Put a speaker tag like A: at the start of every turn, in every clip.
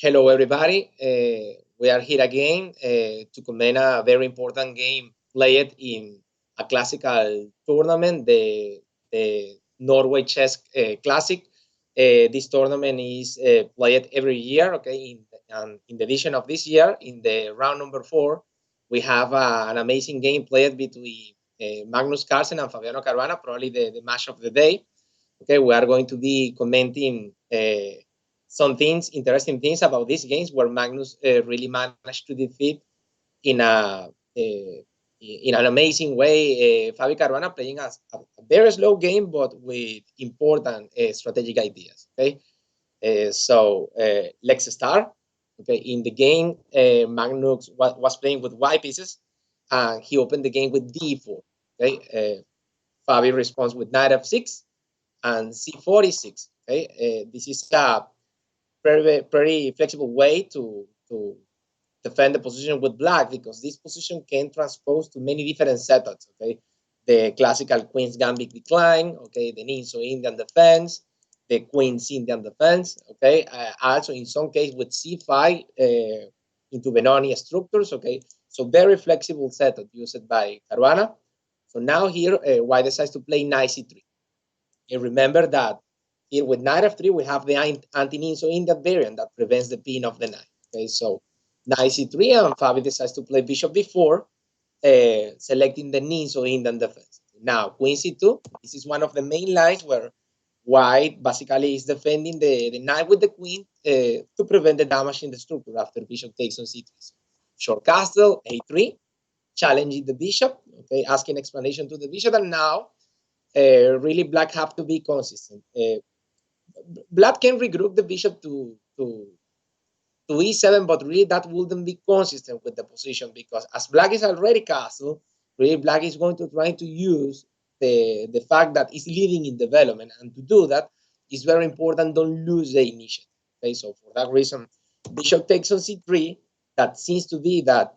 A: Hello, everybody. We are here again to comment a very important game played in a classical tournament, the Norway Chess Classic. This tournament is played every year. Okay, in the edition of this year, in the round number 4, we have an amazing game played between Magnus Carlsen and Fabiano Caruana, probably the match of the day. Okay, we are going to be commenting some things, interesting things about these games where Magnus really managed to defeat in an amazing way Fabi Caruana, playing a very slow game but with important strategic ideas. Okay, so let's start. Okay, in the game, Magnus was playing with white pieces, and he opened the game with d4. Okay, Fabi responds with knight f6 and c46. Okay, this is a very flexible way to defend the position with black, because this position can transpose to many different setups. Okay, the classical Queen's Gambit decline. Okay, the Ninso Indian defense, the Queen's Indian defense. Okay, also in some case with c5 into Benoni structures. Okay, so very flexible setup used by Caruana. So now here, white decides to play knight c3. And remember that here with knight f3, we have the anti-Ninso Indian variant that prevents the pin of the knight. Okay, so knight c3, and Fabi decides to play bishop d4, selecting the Ninso Indian defense. Now, queen c2, this is one of the main lines where white basically is defending the knight with the queen to prevent the damage in the structure after bishop takes on c3. So, short castle, a3, challenging the bishop, okay, asking explanation to the bishop, and now really black have to be consistent. Black can regroup the bishop to e7, but really that wouldn't be consistent with the position, because as black is already castle, really black is going to try to use the fact that it's leading in development, and to do that is very important. Don't lose the initiative. Okay, so for that reason, bishop takes on c3. That seems to be that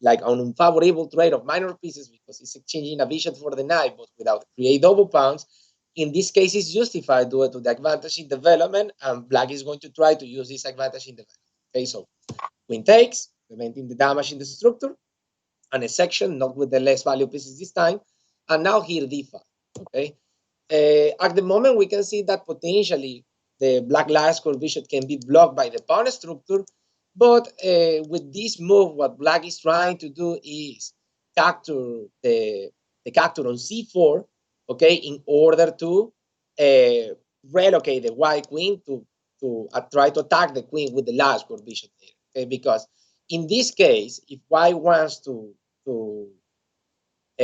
A: like an unfavorable trade of minor pieces, because it's exchanging a bishop for the knight, but without create double pawns. In this case, it's justified due to the advantage in development, and black is going to try to use this advantage in development. Okay, so queen takes, preventing the damage in the structure, and a section, not with the less value pieces this time, and now here d5. Okay, at the moment we can see that potentially the black light square bishop can be blocked by the pawn structure, but with this move, what black is trying to do is capture the capture on c4, okay, in order to relocate the white queen to try to attack the queen with the last square bishop there. Okay, because in this case, if white wants to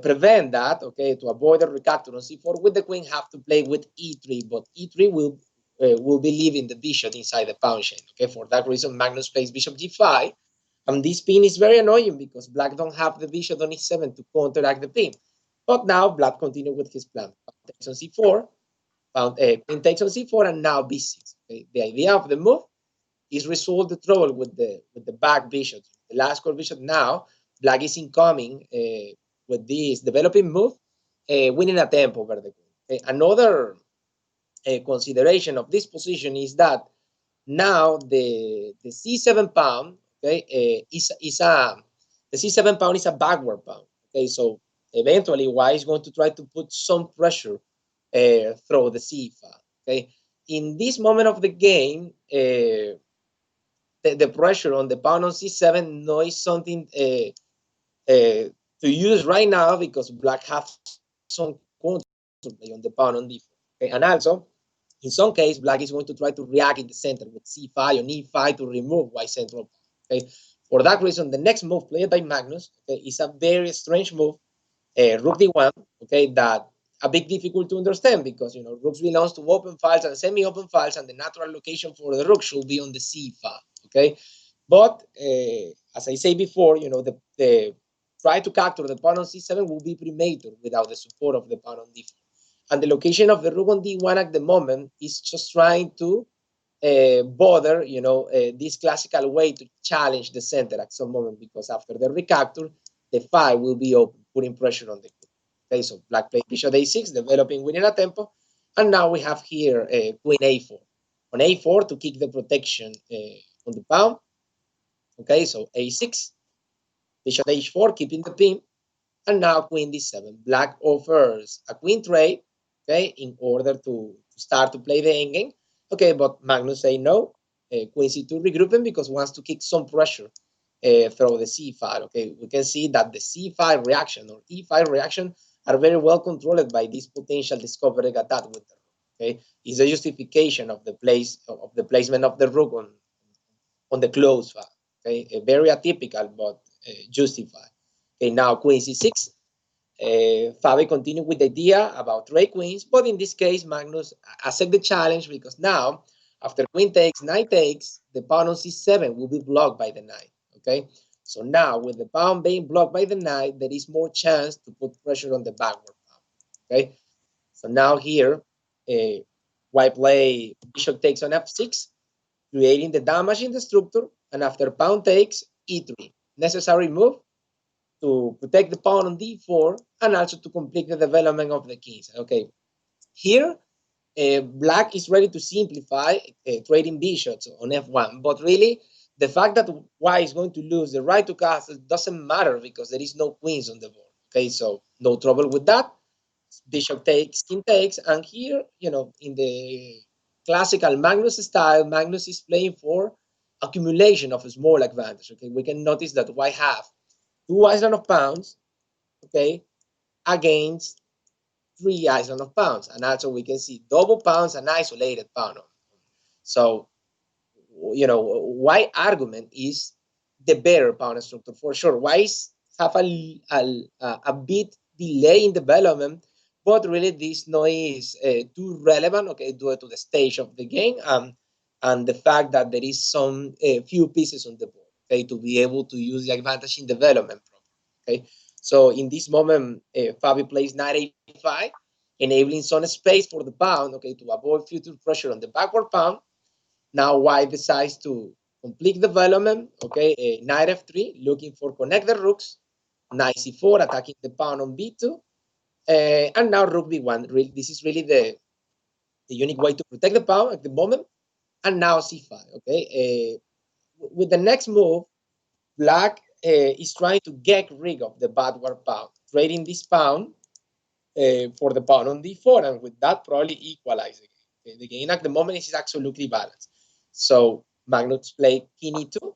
A: prevent that, okay, to avoid the recapture on c4 with the queen, have to play with e3, but e3 will be leaving the bishop inside the pawn chain. Okay, for that reason, Magnus plays bishop g5, and this pin is very annoying because black don't have the bishop on e7 to counteract the pin. But now black continues with his plan. Pawn takes on c4, queen takes on c4, and now b6. Okay? The idea of the move is resolve the trouble with the back bishop, the last square bishop. Now black is incoming with this developing move, winning a tempo over the queen. Okay? Another consideration of this position is that now the c7 pawn, okay, the c7 pawn is a backward pawn. Okay, so eventually white is going to try to put some pressure through the c file. Okay, in this moment of the game, the pressure on the pawn on c7 no is something to use right now, because black has some counter play on the pawn on d4. Okay, and also in some case, black is going to try to react in the center with c5 or e5 to remove white central. Okay, for that reason, the next move played by Magnus, okay, is a very strange move, rook d1. Okay, that a bit difficult to understand, because rooks belongs to open files and semi-open files, and the natural location for the rook should be on the c file. Okay, but as I say before, the try to capture the pawn on c7 will be premature without the support of the pawn on d4. And the location of the rook on d1 at the moment is just trying to bother, this classical way to challenge the center at some moment, because after the recapture, the file will be open, putting pressure on the queen. Okay, so black plays bishop a6, developing, winning a tempo, and now we have here queen a4. On a4 to kick the protection on the pawn. Okay, so a6, bishop h4, keeping the pin, and now queen d7. Black offers a queen trade, okay, in order to start to play the endgame. Okay, but Magnus say no, queen c2 regrouping because wants to kick some pressure through the c5. Okay, we can see that the c5 reaction or e5 reaction are very well controlled by this potential discovering attack with the rook. Okay, is a justification of the placement of the rook on the close file. Okay, very atypical but justified. Okay, now queen c6. Fabi continued with the idea about trade queens, but in this case, Magnus accepted the challenge because now, after queen takes, knight takes, the pawn on c7 will be blocked by the knight. Okay, so now with the pawn being blocked by the knight, there is more chance to put pressure on the backward pawn. Okay, so now here, white play bishop takes on f6, creating the damage in the structure, and after pawn takes, e3, necessary move to protect the pawn on d4 and also to complete the development of the kings. Okay, here black is ready to simplify trading bishops on f1, but really the fact that white is going to lose the right to castle doesn't matter because there is no queens on the board. Okay, so no trouble with that. Bishop takes, king takes, and here, you know, in the classical Magnus style, Magnus is playing for accumulation of a small advantage. Okay, we can notice that white have two island of pawns, okay, against three island of pawns. And also we can see double pawns and isolated pawn. So, you know, white argument is the better pawn structure for sure. White have a bit delay in development, but really this no is too relevant, okay, due to the stage of the game and the fact that there is some few pieces on the board, okay, to be able to use the advantage in development. Okay, so in this moment, Fabi plays knight a5, enabling some space for the pawn, okay, to avoid future pressure on the backward pawn. Now white decides to complete development, okay, knight f3, looking for connected rooks, knight c4, attacking the pawn on b2, and now rook b1. This is really the unique way to protect the pawn at the moment, and now c5, okay. With the next move, black is trying to get rid of the backward pawn, trading this pawn for the pawn on d4, and with that probably equalize the game. Okay? The game at the moment is absolutely balanced. So Magnus played king e2,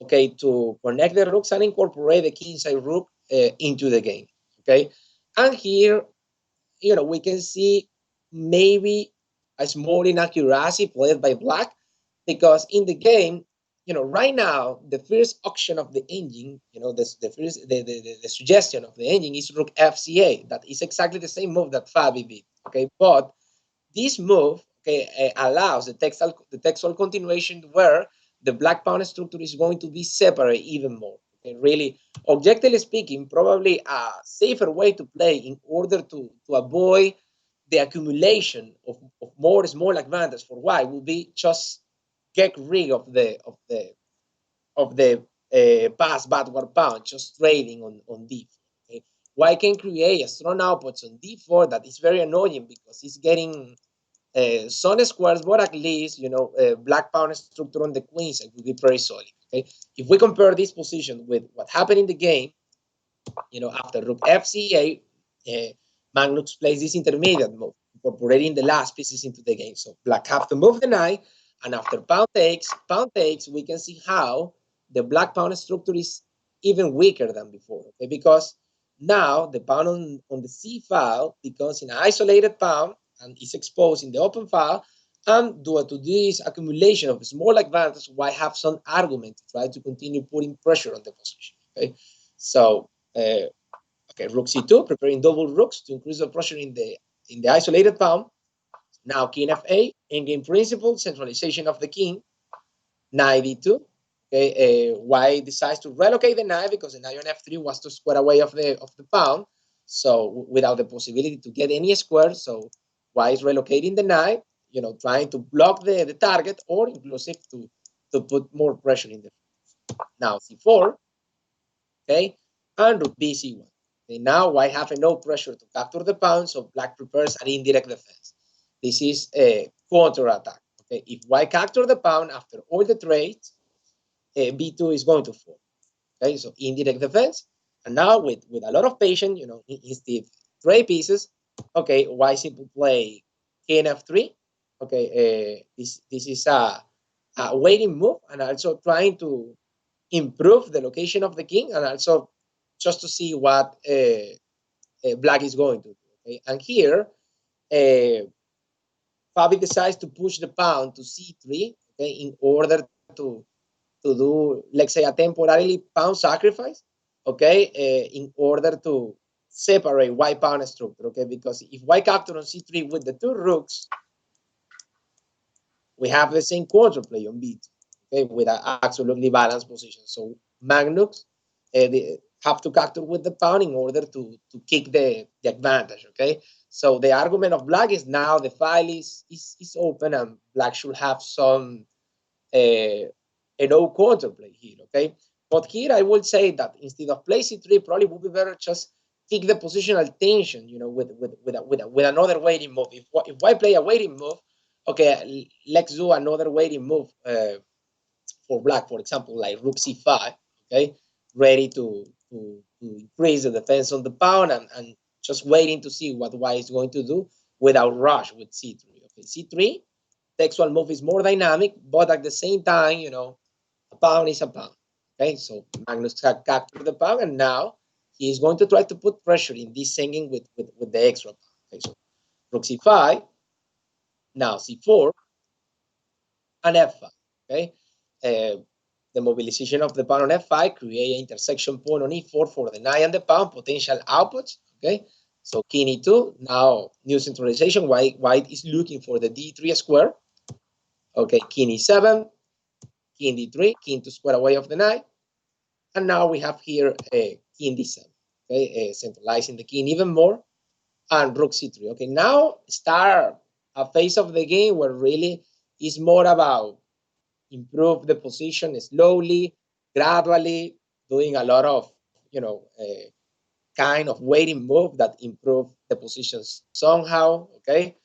A: okay, to connect the rooks and incorporate the kingside rook into the game. Okay, and here, you know, we can see maybe a small inaccuracy played by black because in the game, you know, right now the first option of the engine, you know, the suggestion of the engine is rook fc8. That is exactly the same move that Fabi did. Okay, but this move, okay, allows the textual continuation where the black pawn structure is going to be separate even more. Okay, really, objectively speaking, probably a safer way to play in order to avoid the accumulation of more small advantage for white will be just get rid of the pass backward pawn, just trading on d4. Okay? White can create a strong outputs on d4 that is very annoying because it's getting some squares, but at least, you know, black pawn structure on the queen side will be very solid. Okay, if we compare this position with what happened in the game, you know, after rook fc8, Magnus plays this intermediate move, incorporating the last pieces into the game. So black have to move the knight, and after pawn takes, we can see how the black pawn structure is even weaker than before. Okay, because now the pawn on the c file becomes an isolated pawn and is exposed in the open file. And due to this accumulation of small advantage, white have some argument to try to continue putting pressure on the position. Okay, so okay, rook c2, preparing double rooks to increase the pressure in the isolated pawn. Now king f8, endgame principle, centralization of the king. Knight d2. Okay, white decides to relocate the knight because the knight on f3 was to square away of the pawn, so without the possibility to get any square. So white is relocating the knight, you know, trying to block the target or inclusive to put more pressure in the. Now c4, okay, and rook bc1. Okay, now white have no pressure to capture the pawn, so black prepares an indirect defense. This is a counter attack. Okay, if white capture the pawn after all the trades, B2 is going to fall. Okay, so indirect defense. And now with a lot of patience, instead 3 pieces, okay, why simply play Nf3? Okay, this is a waiting move, and also trying to improve the location of the king, and also just to see what black is going to do. Okay, and here Fabi decides to push the pawn to c3, okay, in order to do, let's say, a temporarily pawn sacrifice, okay, in order to separate white pawn structure, okay, because if white capture on c3 with the 2 rooks, we have the same counterplay on b2, okay, with an absolutely balanced position. So Magnus have to capture with the pawn in order to kick the advantage, okay? So the argument of black is now the file is open, and black should have some no counterplay here, okay? But here I would say that instead of play c3, probably would be better just kick the positional tension, with another waiting move. If white play a waiting move, okay, let's do another waiting move for black, for example, like rook c5, okay, ready to increase the defense on the pawn, and just waiting to see what white is going to do without rush with c3. Okay, c3 textual move is more dynamic, but at the same time, a pawn is a pawn. Okay, so Magnus had captured the pawn, and now he is going to try to put pressure in this hanging with the extra pawn. Okay, so rook c5, now c4, and f5. Okay, the mobilization of the pawn on f5 create an intersection point on e4 for the knight and the pawn, potential outputs. Okay, so king e2, now new centralization. White is looking for the d3 square. Okay, king e7, king d3, king to square away of the knight. And now we have here a king d7, okay, centralizing the king even more, and rook c3. Okay, now start a phase of the game where really is more about improve the position slowly, gradually, doing a lot of, kind of waiting move that improve the positions somehow, okay?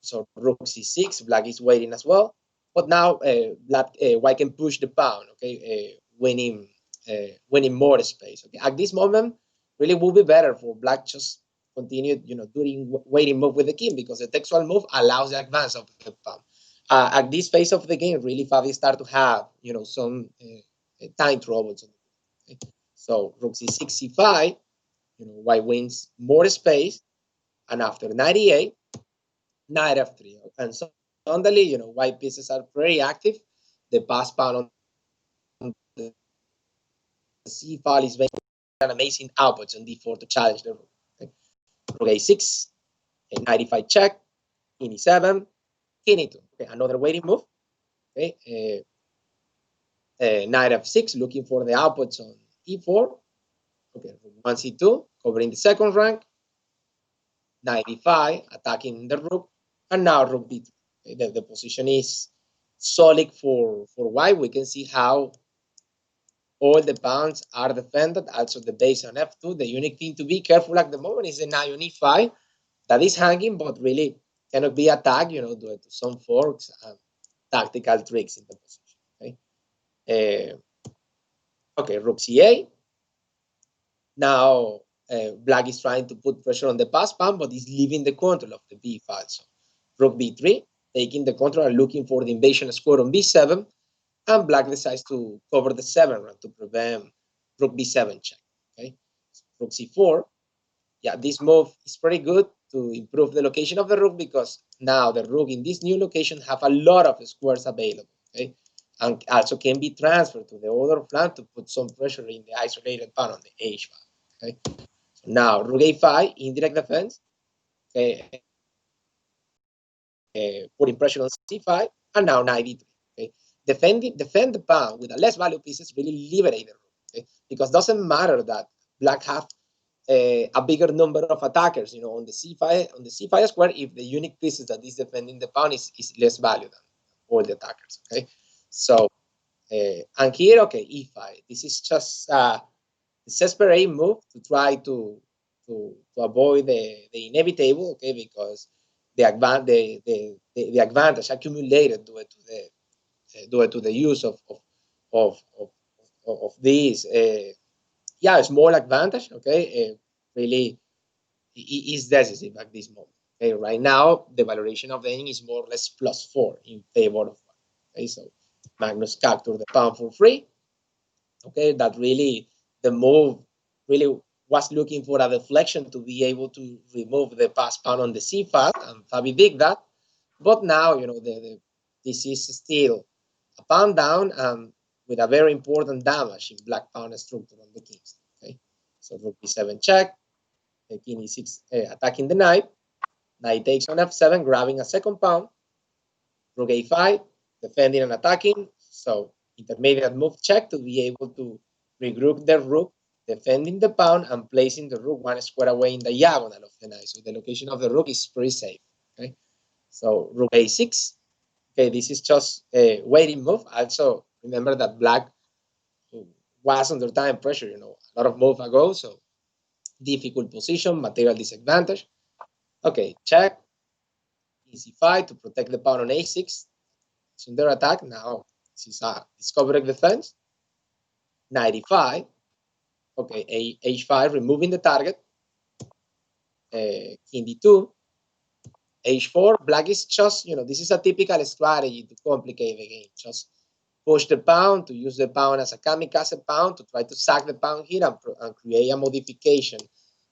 A: So rook c6, black is waiting as well. But now white can push the pawn, okay, winning more space. Okay, at this moment, really would be better for black just continue, doing waiting move with the king, because the textual move allows the advance of the pawn. At this phase of the game, really Fabi start to have, some time troubles. Okay? So rook c6, c5, white wins more space, and after 98, knight f3, and suddenly, white pieces are very active. The pass pawn on the c file is making an amazing output on d4 to challenge the rook. Okay? Rook a6, knight e5 check, king e7, king e2. Okay, another waiting move. Okay, knight f6, looking for the outputs on e4. Okay, rook 1c2, covering the second rank. Knight e5, attacking the rook, and now rook b2. Okay, the position is solid for white. We can see how all the pawns are defended. Also the base on f2. The unique thing to be careful at the moment is the knight on e5 that is hanging, but really cannot be attacked, due to some forks and tactical tricks in the position. Okay, okay, rook c8. Now black is trying to put pressure on the pass pawn, but is leaving the control of the b file. So rook b3, taking the control and looking for the invasion square on b7, and black decides to cover the 7 rank to prevent rook b7 check. Okay, rook c4. Yeah, this move is pretty good to improve the location of the rook, because now the rook in this new location have a lot of squares available. Okay, and also can be transferred to the other flank to put some pressure in the isolated pawn on the h file. Okay, so now rook a5, indirect defense. Okay, putting pressure on c5, and now knight d3. Okay, defend the pawn with a less value pieces really liberate the rook. Okay, because doesn't matter that black have a bigger number of attackers, on the c5 square, if the unique pieces that is defending the pawn is less value than all the attackers. Okay, so and here, okay, e5. This is just a desperate move to try to avoid the inevitable. Okay, because the advantage accumulated due to the use of of this yeah, small advantage, okay, really is decisive at this moment. Okay, right now the valuation of the inning is more or less +4 in favor of one. Okay, so Magnus captured the pawn for free. Okay, that really the move really was looking for a deflection to be able to remove the pass pawn on the c file, and Fabi did that. But now, you know, this is still a pawn down and with a very important damage in black pawn structure on the kings. Okay, so rook b7 check, king e6 attacking the knight, knight takes on f7, grabbing a second pawn, rook a5, defending and attacking. So intermediate move check to be able to regroup the rook, defending the pawn and placing the rook one square away in the diagonal of the knight. So the location of the rook is pretty safe. Okay, so rook a6. Okay, this is just a waiting move. Also, remember that black was under time pressure, you know, a lot of move ago. So difficult position, material disadvantage. Okay, check. Nc5 to protect the pawn on a6. It's under attack. Now, this is a discovered defense. Knight e5. Okay, h5, removing the target. King d2. h4. Black is just, you know, this is a typical strategy to complicate the game. Just push the pawn, to use the pawn as a kamikaze pawn, to try to sack the pawn here and create a modification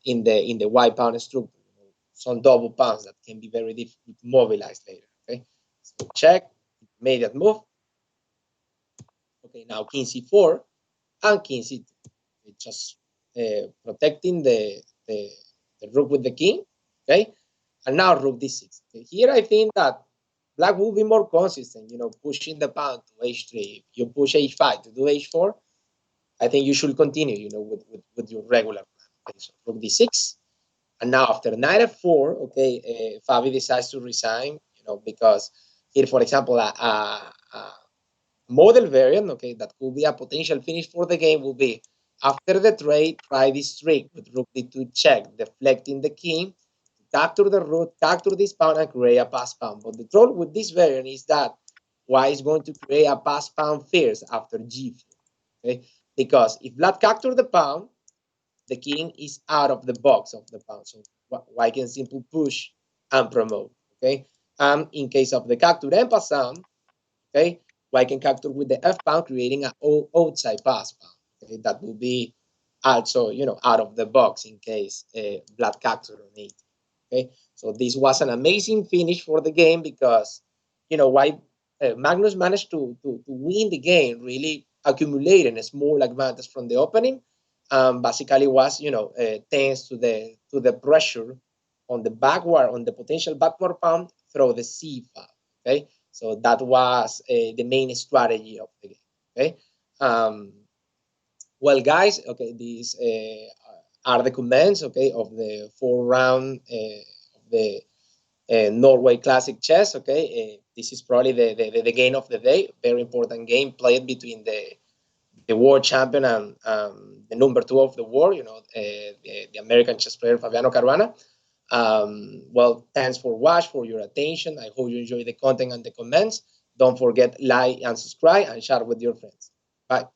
A: in the white pawn structure. You know, some double pawns that can be very difficult to mobilize later. Okay, so check, immediate move. Okay, now king c4 and king c2. It's just protecting the rook with the king. Okay, and now rook d6. Okay, here I think that black will be more consistent, you know, pushing the pawn to h3. If you push h5 to do h4, I think you should continue, you know, with your regular plan. Okay, so rook d6. And now after knight f4, okay, Fabi decides to resign, you know, because here, for example, a model variant, okay, that could be a potential finish for the game will be after the trade, try this trick with rook d2 check, deflecting the king, capture the rook, capture this pawn, and create a pass pawn. But the trouble with this variant is that white is going to create a pass pawn first after g4. Okay, because if black capture the pawn, the king is out of the box of the pawn, so white can simply push and promote. Okay, and in case of the capture en passant, okay, white can capture with the f pawn, creating an outside pass pawn. Okay, that will be also, you know, out of the box in case black capture on it. Okay, so this was an amazing finish for the game because, you know, white Magnus managed to win the game, really accumulating a small advantage from the opening. Basically was, you know, thanks to the pressure on the backward, on the potential backward pawn through the c file. Okay, so that was the main strategy of the game. Okay, well, guys, okay, these are the comments, okay, of the 4th round of the Norway Classic Chess. Okay, this is probably the game of the day. Very important game played between the world champion and the number 2 of the world. You know, the American chess player Fabiano Caruana. Well, thanks for watching, for your attention. I hope you enjoy the content and the comments. Don't forget like and subscribe and share with your friends. Bye.